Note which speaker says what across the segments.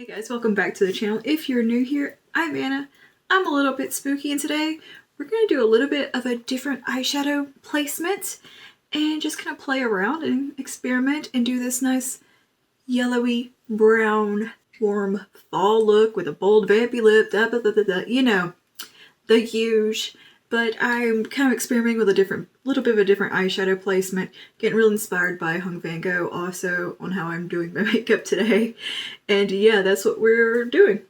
Speaker 1: Hey guys, welcome back to the channel. If you're new here, I'm Anna. I'm a little bit spooky, and today we're going to do a little bit of a different eyeshadow placement and just kind of play around and experiment and do this nice yellowy brown warm fall look with a bold vampy lip, you know, the huge. But I'm kind of experimenting with a little bit of a different eyeshadow placement, getting real inspired by Hung Vanngo also on how I'm doing my makeup today. And yeah, that's what we're doing.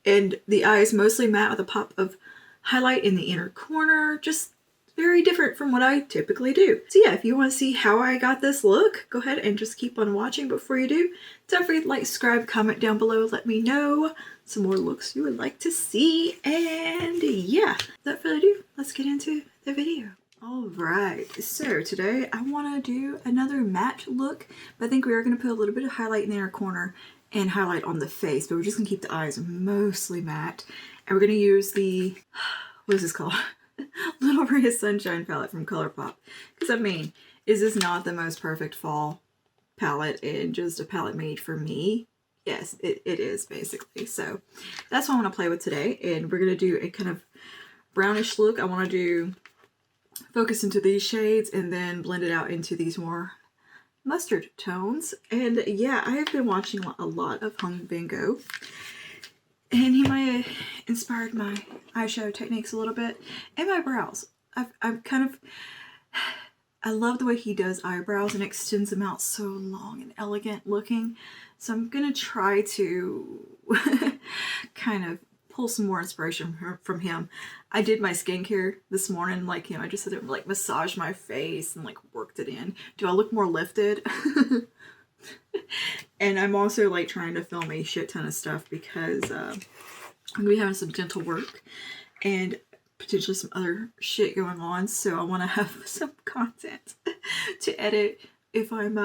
Speaker 1: And the eye is mostly matte with a pop of highlight in the inner corner, just very different from what I typically do. So yeah, if you want to see how I got this look, go ahead and just keep on watching. Before you do, don't forget to like, subscribe, comment down below, let me know some more looks you would like to see. And yeah, without further ado, let's get into the video. Alright, so today I want to do another matte look, but I think we are going to put a little bit of highlight in the inner corner and highlight on the face, but we're just going to keep the eyes mostly matte. And we're going to use the, what is this called? Little Ray of Sunshine palette from Colourpop. Because I mean, is this not the most perfect fall palette and just a palette made for me? Yes, it is basically. So that's what I want to play with today. And we're going to do a kind of brownish look. I want to focus into these shades and then blend it out into these more mustard tones. And yeah, I have been watching a lot of Hung Vanngo, and he might have inspired my eyeshadow techniques a little bit and my brows. I love the way he does eyebrows and extends them out so long and elegant looking. So I'm gonna try to kind of pull some more inspiration from him. I did my skincare this morning, like, you know, I just sort of like massaged my face and like worked it in. Do I look more lifted? And I'm also like trying to film a shit ton of stuff because I'm gonna be having some dental work and potentially some other shit going on. So I want to have some content to edit if I'm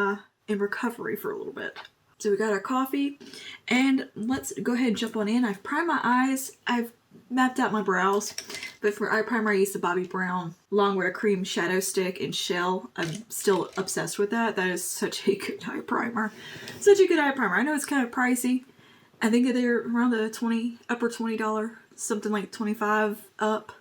Speaker 1: in recovery for a little bit. So we got our coffee, and let's go ahead and jump on in. I've primed my eyes, I've mapped out my brows, but for eye primer I used the Bobbi Brown Longwear Cream Shadow Stick in Shell. I'm still obsessed with that. That is such a good eye primer. Such a good eye primer. I know it's kind of pricey. I think they're around the upper $20, something like 25 up.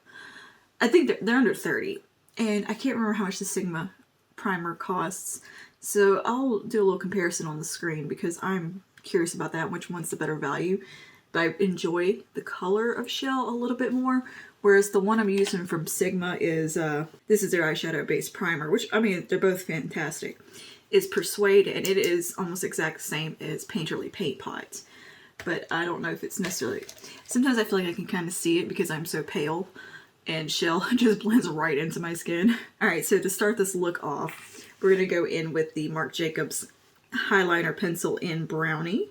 Speaker 1: I think they're under 30, and I can't remember how much the Sigma primer costs. So I'll do a little comparison on the screen because I'm curious about that, which one's the better value. But I enjoy the color of Shell a little bit more, whereas the one I'm using from Sigma is, this is their eyeshadow base primer, which, I mean, they're both fantastic. It's Persuade, and it is almost exact same as Painterly Paint Pot. But I don't know if it's necessarily, sometimes I feel like I can kind of see it because I'm so pale, and Shell just blends right into my skin. Alright, so to start this look off, we're going to go in with the Marc Jacobs Highliner Pencil in Brownie.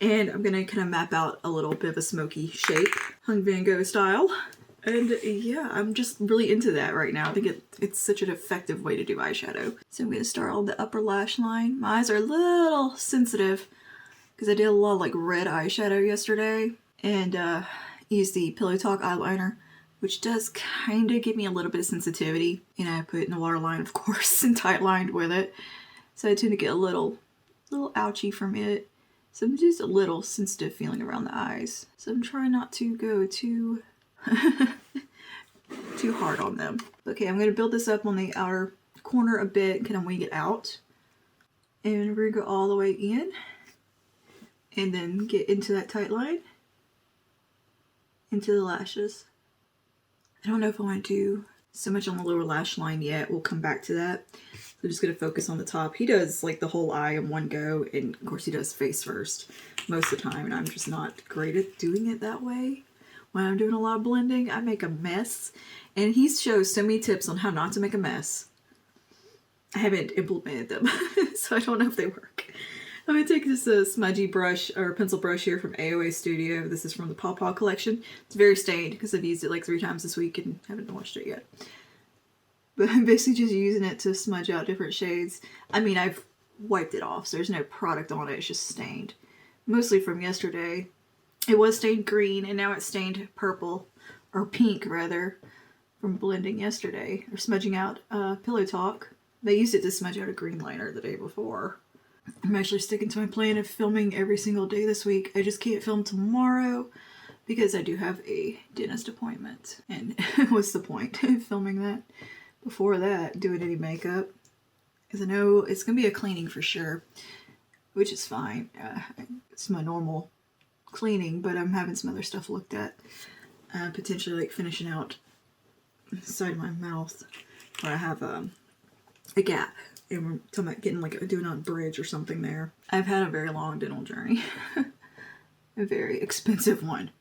Speaker 1: And I'm going to kind of map out a little bit of a smoky shape, Hung Vanngo style. And yeah, I'm just really into that right now. I think it's such an effective way to do eyeshadow. So I'm going to start on the upper lash line. My eyes are a little sensitive because I did a lot of like red eyeshadow yesterday. And used the Pillow Talk eyeliner, which does kind of give me a little bit of sensitivity. And I put it in the waterline, of course, and tight lined with it. So I tend to get a little ouchy from it. So I'm just a little sensitive feeling around the eyes. So I'm trying not to go too hard on them. Okay, I'm going to build this up on the outer corner a bit, kind of wing it out. And we're going to go all the way in. And then get into that tight line. Into the lashes. I don't know if I want to do so much on the lower lash line yet. We'll come back to that. So I'm just going to focus on the top. He does like the whole eye in one go, and of course he does face first most of the time, and I'm just not great at doing it that way. When I'm doing a lot of blending, I make a mess, and he shows so many tips on how not to make a mess. I haven't implemented them, so I don't know if they work. I'm going to take this smudgy brush, or pencil brush here from AOA Studio. This is from the Paw Paw collection. It's very stained because I've used it like 3 times this week and haven't washed it yet. But I'm basically just using it to smudge out different shades. I mean, I've wiped it off, so there's no product on it. It's just stained. Mostly from yesterday. It was stained green, and now it's stained purple, or pink rather, from blending yesterday, or smudging out Pillow Talk. They used it to smudge out a green liner the day before. I'm actually sticking to my plan of filming every single day this week. I just can't film tomorrow because I do have a dentist appointment. And what's the point of filming that before that, doing any makeup? Because I know it's going to be a cleaning for sure, which is fine. It's my normal cleaning, but I'm having some other stuff looked at. Potentially like finishing out the side of my mouth where I have a gap. And we're talking about getting like doing a bridge or something there. I've had a very long dental journey. A very expensive one.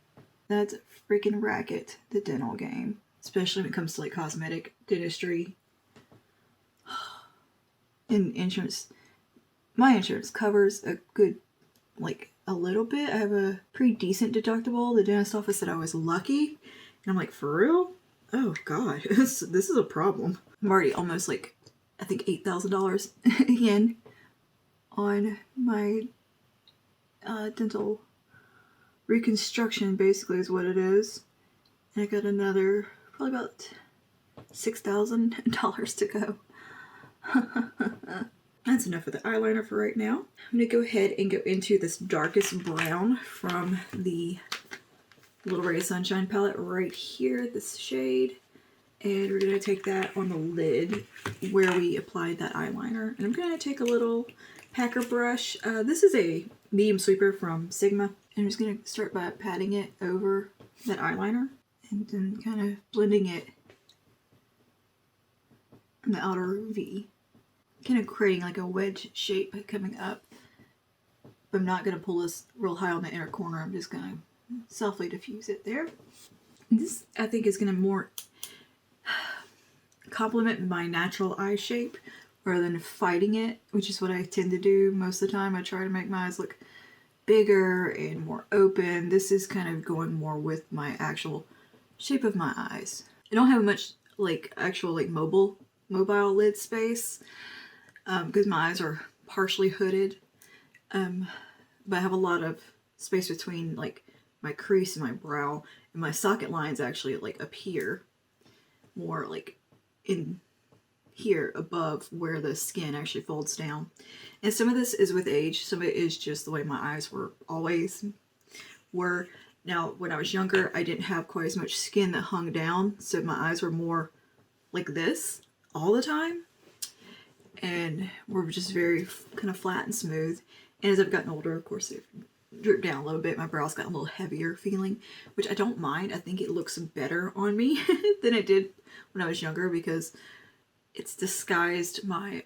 Speaker 1: That's a freaking racket, the dental game. Especially when it comes to like cosmetic dentistry. And insurance. My insurance covers a good, like a little bit. I have a pretty decent deductible. The dentist office said I was lucky. And I'm like, for real? Oh God, this is a problem. I'm already almost like, I think $8,000 again on my dental reconstruction, basically is what it is. And I got another probably about $6,000 to go. That's enough of the eyeliner for right now. I'm going to go ahead and go into this darkest brown from the Little Ray of Sunshine palette right here, this shade. And we're going to take that on the lid where we applied that eyeliner. And I'm going to take a little packer brush. This is a medium sweeper from Sigma. And I'm just going to start by patting it over that eyeliner. And then kind of blending it in the outer V. Kind of creating like a wedge shape coming up. But I'm not going to pull this real high on the inner corner. I'm just going to softly diffuse it there. And this, I think, is going to more complement my natural eye shape rather than fighting it, which is what I tend to do most of the time. I try to make my eyes look bigger and more open. This is kind of going more with my actual shape of my eyes. I don't have much like actual like mobile lid space because my eyes are partially hooded, but I have a lot of space between like my crease and my brow, and my socket lines actually like up here, more like in here above where the skin actually folds down. And some of this is with age, some of it is just the way my eyes always were. Now, when I was younger, I didn't have quite as much skin that hung down, so my eyes were more like this all the time, and were just very kind of flat and smooth. And as I've gotten older, of course, they've dripped down a little bit. My brows got a little heavier feeling, which I don't mind. I think it looks better on me than it did when I was younger because it's disguised my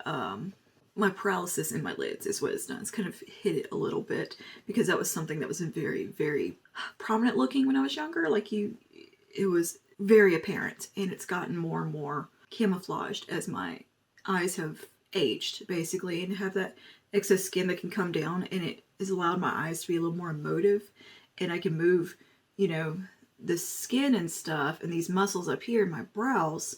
Speaker 1: my paralysis in my lids is what it's done. It's kind of hid it a little bit because that was something that was very, very prominent looking when I was younger. Like it was very apparent, and it's gotten more and more camouflaged as my eyes have aged, basically, and have that excess skin that can come down, and it has allowed my eyes to be a little more emotive, and I can move, you know, the skin and stuff and these muscles up here in my brows,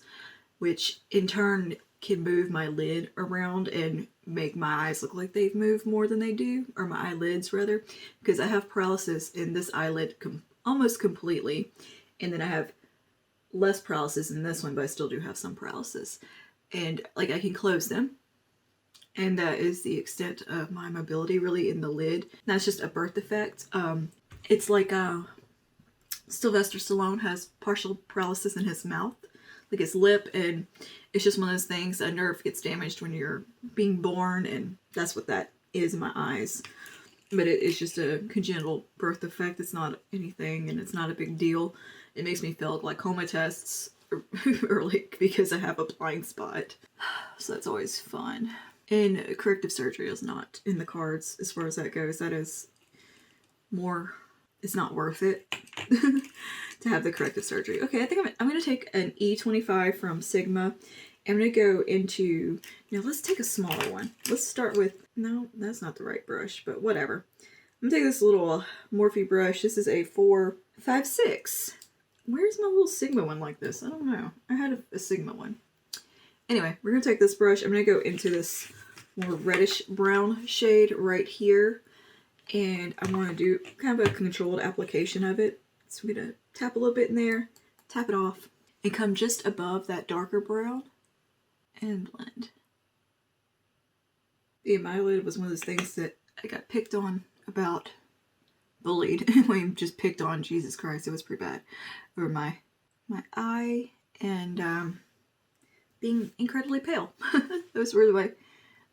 Speaker 1: which in turn can move my lid around and make my eyes look like they've moved more than they do, or my eyelids rather, because I have paralysis in this eyelid almost completely, and then I have less paralysis in this one, but I still do have some paralysis, and like I can close them, and that is the extent of my mobility really in the lid. That's just a birth defect. It's like Sylvester Stallone has partial paralysis in his mouth, like his lip, and it's just one of those things. A nerve gets damaged when you're being born, and that's what that is in my eyes. But it is just a congenital birth defect. It's not anything, and it's not a big deal. It makes me fail glaucoma tests early because I have a blind spot. So that's always fun. And corrective surgery is not in the cards as far as that goes. That is more, it's not worth it to have the corrective surgery. Okay, I think I'm going to take an E25 from Sigma. I'm going to go into, now let's take a smaller one. Let's start with, no, that's not the right brush, but whatever. I'm going to take this little Morphe brush. This is a 456. Where's my little Sigma one like this? I don't know. I had a Sigma one. Anyway, we're going to take this brush. I'm going to go into this more reddish brown shade right here. And I want to do kind of a controlled application of it. So we're going to tap a little bit in there, tap it off, and come just above that darker brown and blend. Yeah, my eyelid was one of those things that I got picked on about, bullied. I just picked on, Jesus Christ, it was pretty bad. Over my eye and being incredibly pale. Those were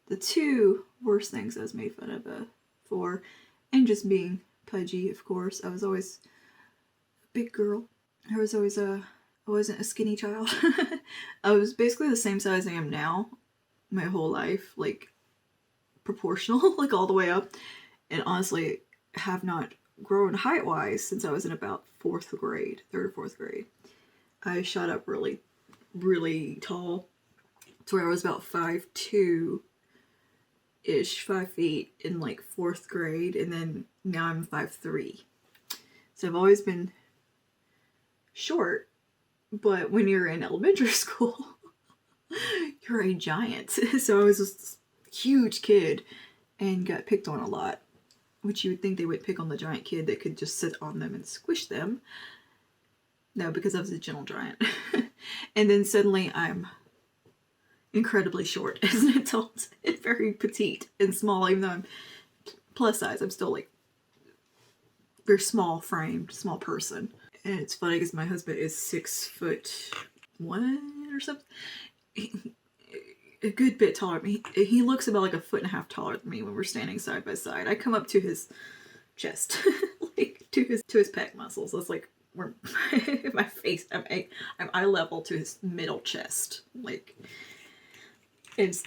Speaker 1: the two worst things I was made fun of for. And just being pudgy, of course. I was always a big girl. I wasn't a skinny child. I was basically the same size I am now my whole life, like proportional, like all the way up. And honestly, have not grown height-wise since I was in about 4th grade, 3rd or 4th grade. I shot up really, really tall to where I was about 5'2"-ish, 5 feet in like 4th grade, and then now I'm 5'3". So I've always been short, but when you're in elementary school, you're a giant. So I was this huge kid and got picked on a lot, which you would think they would pick on the giant kid that could just sit on them and squish them. No, because I was a gentle giant. And then suddenly I'm incredibly short as an adult, and very petite and small, even though I'm plus size. I'm still like very small framed, small person. And it's funny because my husband is 6'1" or something. A good bit taller than me. He looks about like 1.5 feet taller than me when we're standing side by side. I come up to his chest, like to his pec muscles. That's like where my face. I'm eye level to his middle chest. Like, it's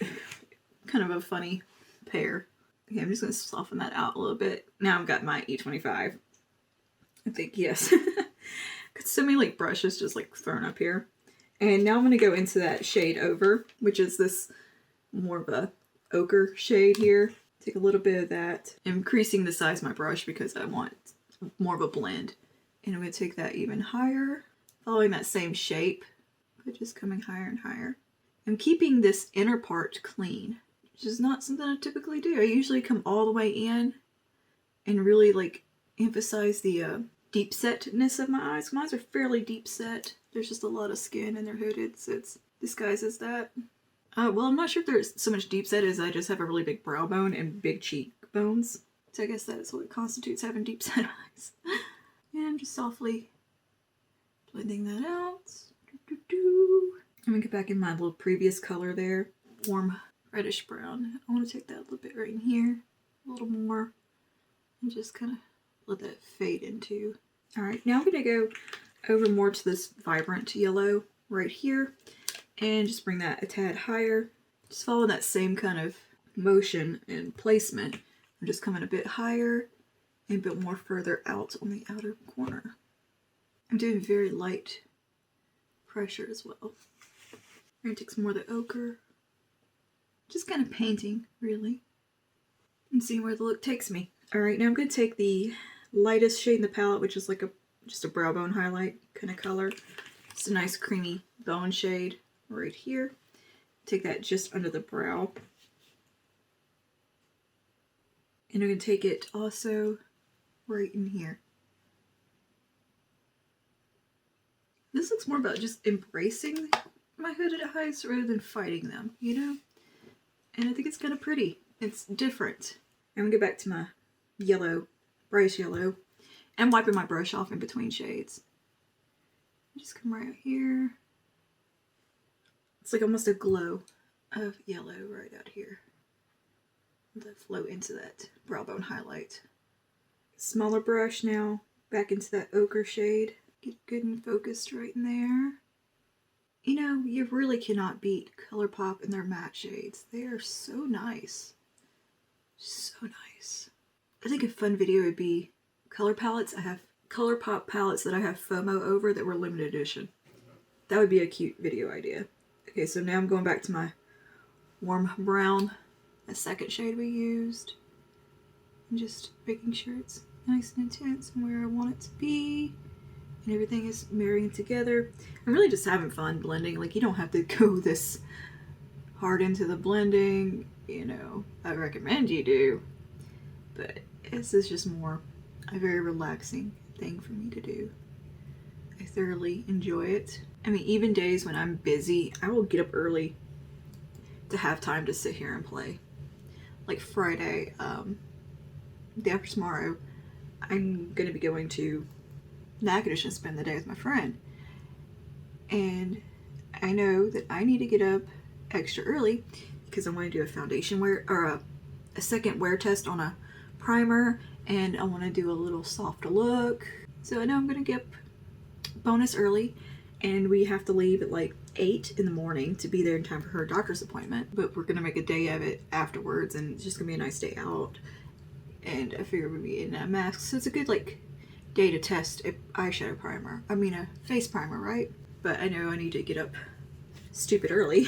Speaker 1: kind of a funny pair. Okay, I'm just gonna soften that out a little bit. Now I've got my E25. I think, yes. Got so many like brushes just like thrown up here. And now I'm going to go into that shade Over, which is this more of a ochre shade here. Take a little bit of that. I'm increasing the size of my brush because I want more of a blend. And I'm going to take that even higher, following that same shape, but just coming higher and higher. I'm keeping this inner part clean, which is not something I typically do. I usually come all the way in and really like emphasize the deep setness of my eyes. My eyes are fairly deep set. There's just a lot of skin and they're hooded, so it disguises that. Well, I'm not sure if there's so much deep set as I just have a really big brow bone and big cheekbones. So I guess that is what constitutes having deep set eyes. And I'm just softly blending that out. I'm gonna get back in my little previous color there. Warm reddish brown. I want to take that a little bit right in here. A little more. And just kind of let that fade into. Alright, now I'm going to go over more to this vibrant yellow right here and just bring that a tad higher. Just follow that same kind of motion and placement. I'm just coming a bit higher and a bit more further out on the outer corner. I'm doing very light pressure as well. I'm going to take some more of the ochre. Just kind of painting, really. And seeing where the look takes me. Alright, now I'm going to take the lightest shade in the palette, which is like just a brow bone highlight kind of color. It's a nice creamy bone shade right here. Take that just under the brow. And I'm going to take it also right in here. This looks more about just embracing my hooded eyes rather than fighting them, you know? And I think it's kind of pretty. It's different. I'm going to go back to my yellow, bright yellow. I'm wiping my brush off in between shades. Just come right here. It's like almost a glow of yellow right out here. Let that flow into that brow bone highlight. Smaller brush now, back into that ochre shade. Get good and focused right in there. You know, you really cannot beat Colourpop and their matte shades. They are so nice. So nice. I think a fun video would be color palettes. I have Colourpop palettes that I have FOMO over that were limited edition. That would be a cute video idea. Okay, so now I'm going back to my warm brown, the second shade we used. And just making sure it's nice and intense and where I want it to be. And everything is marrying together. I'm really just having fun blending. Like, you don't have to go this hard into the blending. You know, I recommend you do. But this is just more a very relaxing thing for me to do. I thoroughly enjoy it. I mean, even days when I'm busy, I will get up early to have time to sit here and play. like Friday, day after tomorrow, I'm gonna be going to Natchitoches and spend the day with my friend. And I know that I need to get up extra early because I want to do a foundation wear, or a second wear test on a primer, and I want to do a little softer look. So I know I'm gonna get up bonus early, and we have to leave at like 8 in the morning to be there in time for her doctor's appointment. But we're gonna make a day of it afterwards, and it's just gonna be a nice day out. And I figure we'll be in a mask, so it's a good like day to test a eyeshadow primer. I mean a face primer, right? But I know I need to get up stupid early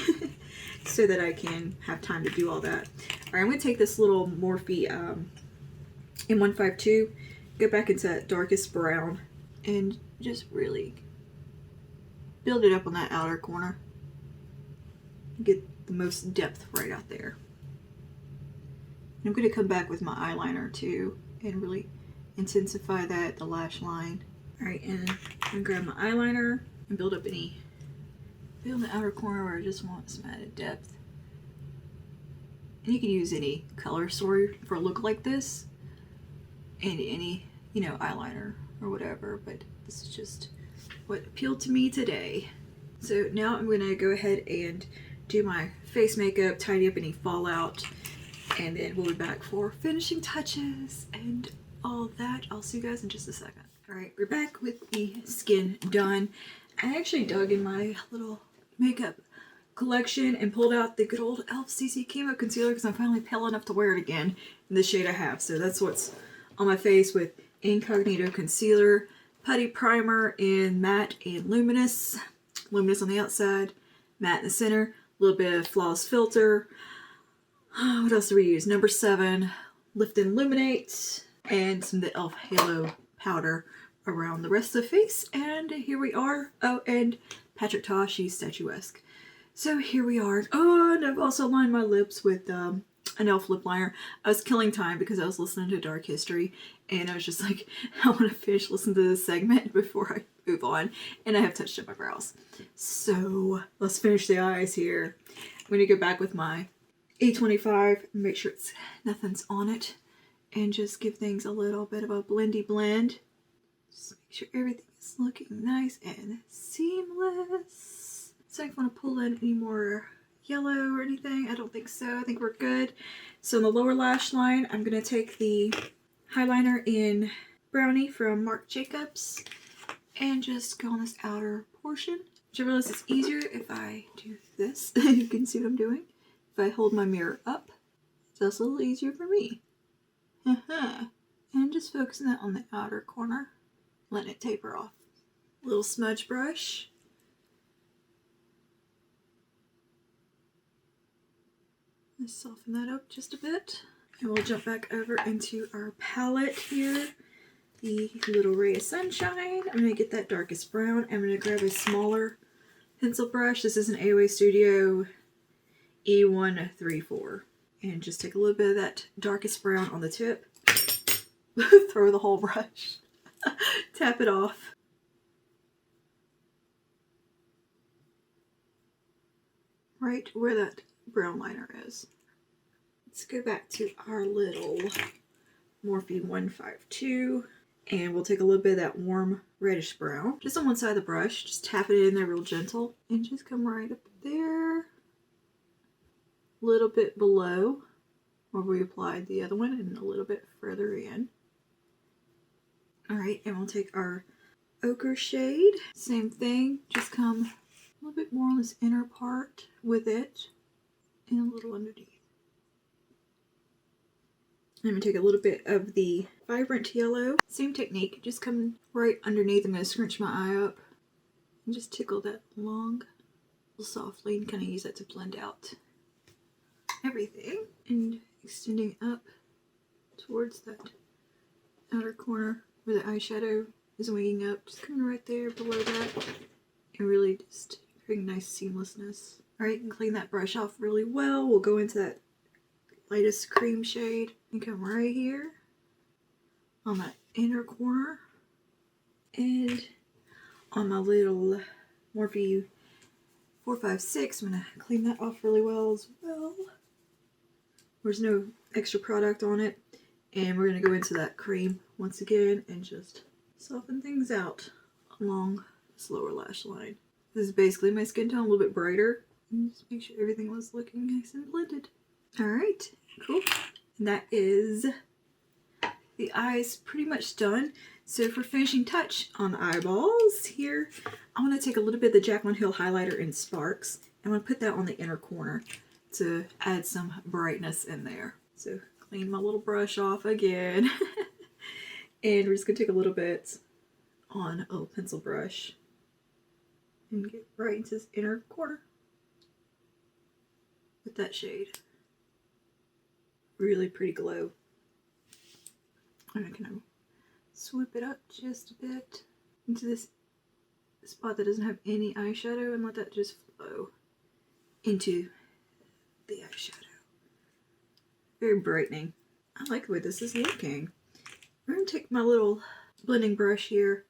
Speaker 1: so that I can have time to do all that. Alright, I'm gonna take this little Morphe M152, go back into that darkest brown, and just really build it up on that outer corner. Get the most depth right out there. And I'm going to come back with my eyeliner too and really intensify that, the lash line. Alright, and I'm going to grab my eyeliner and build up build in the outer corner where I just want some added depth. And you can use any color story for a look like this, and any, you know, eyeliner or whatever, but this is just what appealed to me today. So now I'm going to go ahead and do my face makeup, tidy up any fallout, and then we'll be back for finishing touches and all that. I'll see you guys in just a second. Alright, we're back with the skin done. I actually dug in my little makeup collection and pulled out the good old e.l.f. CC Camo Concealer because I'm finally pale enough to wear it again in the shade I have. So that's what's on my face, with Incognito Concealer, Putty Primer in Matte and Luminous. Luminous on the outside, matte in the center, a little bit of Flawless Filter. What else do we use? Number 7, Lift and Illuminate, and some of the e.l.f. Halo powder around the rest of the face. And here we are. Oh, and Patrick Ta, she's statuesque. So here we are. Oh, and I've also lined my lips with an e.l.f. lip liner. I was killing time because I was listening to Dark History, and I was just like, I want to finish listening to this segment before I move on. And I have touched up my brows. So let's finish the eyes here. I'm going to go back with my A25 and make sure nothing's on it, and just give things a little bit of a blendy blend. Just make sure everything is looking nice and seamless. So I don't want to pull in any more yellow or anything. I don't think so. I think we're good. So in the lower lash line, I'm going to take the highliner in Brownie from Marc Jacobs and just go on this outer portion. Which I realize it's easier if I do this. You can see what I'm doing. If I hold my mirror up, it's also a little easier for me. And just focusing that on the outer corner, letting it taper off. Little smudge brush. Let's soften that up just a bit. And we'll jump back over into our palette here. The Little Ray of Sunshine. I'm going to get that darkest brown. I'm going to grab a smaller pencil brush. This is an AOA Studio E134. And just take a little bit of that darkest brown on the tip. Throw the whole brush. Tap it off. Right where that brown liner is. Let's go back to our little Morphe 152. And we'll take a little bit of that warm reddish brown. Just on one side of the brush. Just tap it in there real gentle. And just come right up there. A little bit below where we applied the other one, and a little bit further in. Alright, and we'll take our ochre shade. Same thing. Just come a little bit more on this inner part with it. And a little underneath. I'm going to take a little bit of the Vibrant Yellow. Same technique, just come right underneath. I'm going to scrunch my eye up and just tickle that along softly and kind of use that to blend out everything. And extending up towards that outer corner where the eyeshadow is winging up. Just coming right there below that and really just creating nice seamlessness. Alright, and clean that brush off really well. We'll go into that lightest cream shade and come right here on that inner corner, and on my little Morphe 456 I'm going to clean that off really well as well. There's no extra product on it. And we're going to go into that cream once again and just soften things out along this lower lash line. This is basically my skin tone, a little bit brighter. And just make sure everything was looking nice and blended. Alright, cool. And that is the eyes pretty much done. So for finishing touch on the eyeballs here, I want to take a little bit of the Jaclyn Hill highlighter in Sparks. I'm going to put that on the inner corner to add some brightness in there. So clean my little brush off again. And we're just going to take a little bit on a little pencil brush and get right into this inner corner with that shade. Really pretty glow. I'm going to swoop it up just a bit into this spot that doesn't have any eyeshadow and let that just flow into the eyeshadow. Very brightening. I like the way this is looking. I'm going to take my little blending brush here,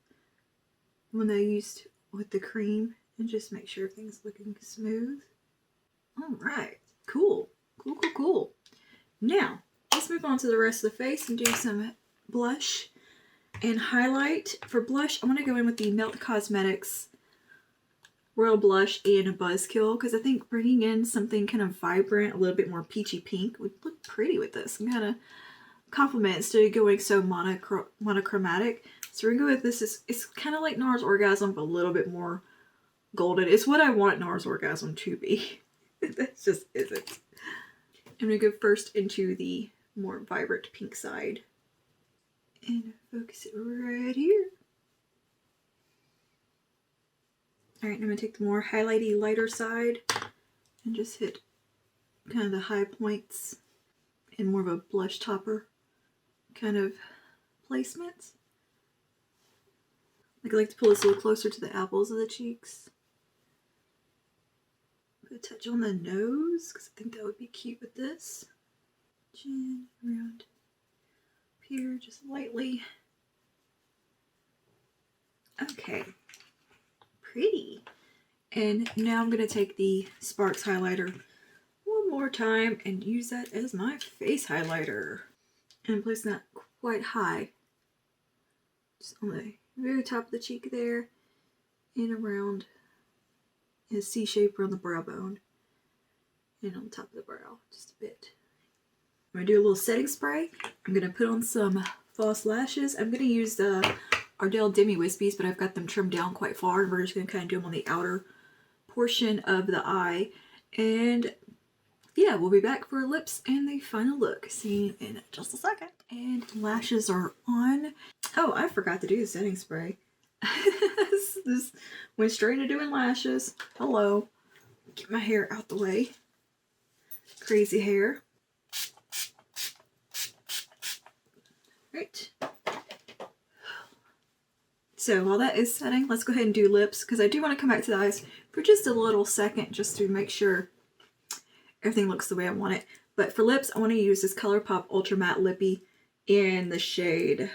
Speaker 1: one that I used with the cream, and just make sure everything's looking smooth. Alright, cool. Cool. Now, let's move on to the rest of the face and do some blush and highlight. For blush, I'm going to go in with the Melt Cosmetics Royal Blush and a Buzzkill, because I think bringing in something kind of vibrant, a little bit more peachy pink would look pretty with this and kind of complement instead of going so monochromatic. So we're going to go with this. It's kind of like NARS Orgasm, but a little bit more golden. It's what I want NARS Orgasm to be. That just isn't. I'm going to go first into the more vibrant pink side and focus it right here. Alright, I'm going to take the more highlighty, lighter side and just hit kind of the high points in more of a blush topper kind of placement. I like to pull this a little closer to the apples of the cheeks. Put a touch on the nose because I think that would be cute with this. Chin around here, just lightly. Okay. Pretty. And now I'm going to take the Sparks highlighter one more time and use that as my face highlighter. And I'm placing that quite high. Just on the very top of the cheek there and around in a C shape around the brow bone and on the top of the brow just a bit. I'm going to do a little setting spray. I'm going to put on some false lashes. I'm going to use the Ardell Demi Wispies, but I've got them trimmed down quite far, and we're just going to kind of do them on the outer portion of the eye. And yeah, we'll be back for lips and the final look. See you in just a second. And lashes are on. Oh, I forgot to do the setting spray. this went straight into doing lashes. Hello. Get my hair out the way. Crazy hair. Right. So while that is setting, let's go ahead and do lips, because I do want to come back to the eyes for just a little second just to make sure everything looks the way I want it. But for lips, I want to use this Colourpop Ultra Matte Lippy in the shade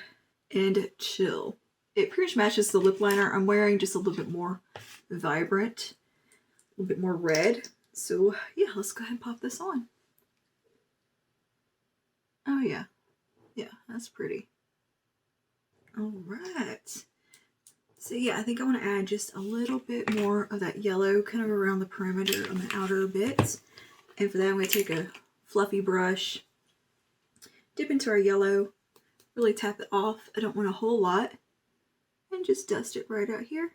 Speaker 1: And Chill. It pretty much matches the lip liner I'm wearing, just a little bit more vibrant, a little bit more red. So yeah, let's go ahead and pop this on. Oh yeah. Yeah, that's pretty. Alright. So yeah, I think I want to add just a little bit more of that yellow kind of around the perimeter on the outer bits. And for that, I'm going to take a fluffy brush, dip into our yellow, really tap it off. I don't want a whole lot. And just dust it right out here.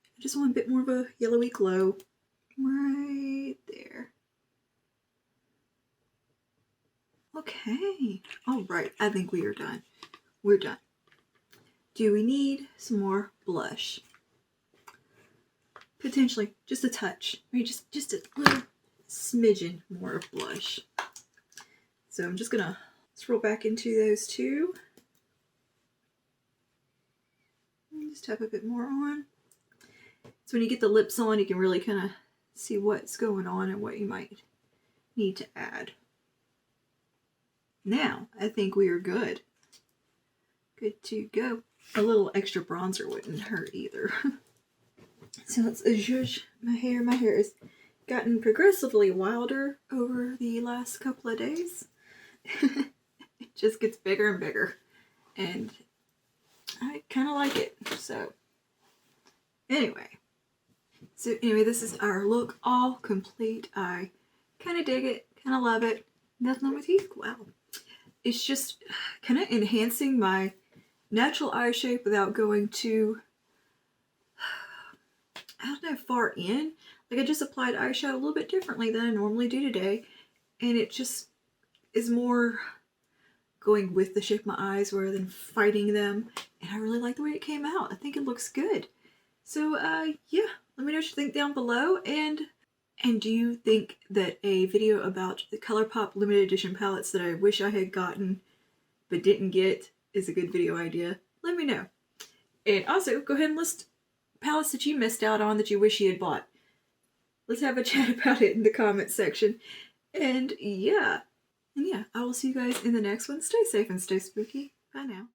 Speaker 1: I just want a bit more of a yellowy glow right there. Okay. All right. I think we are done. We're done. Do we need some more blush? Potentially just a touch. Maybe just a little smidgen more of blush. So I'm just gonna scroll back into those two. And just tap a bit more on. So when you get the lips on, you can really kind of see what's going on and what you might need to add. Now, I think we are good. Good to go. A little extra bronzer wouldn't hurt either. So let's adjust my hair. My hair is gotten progressively wilder over the last couple of days. It just gets bigger and bigger, and I kind of like it. So anyway, this is our look all complete. I kind of dig it, kind of love it. Nothing on my teeth. Wow. It's just kind of enhancing my natural eye shape without going too, I don't know, far in. Like, I just applied eyeshadow a little bit differently than I normally do today, and it just is more going with the shape of my eyes rather than fighting them, and I really like the way it came out. I think it looks good. So yeah, let me know what you think down below, and do you think that a video about the Colourpop limited edition palettes that I wish I had gotten but didn't get is a good video idea? Let me know. And also, go ahead and list palettes that you missed out on that you wish you had bought. Let's have a chat about it in the comments section. And yeah, I will see you guys in the next one. Stay safe and stay spooky. Bye now.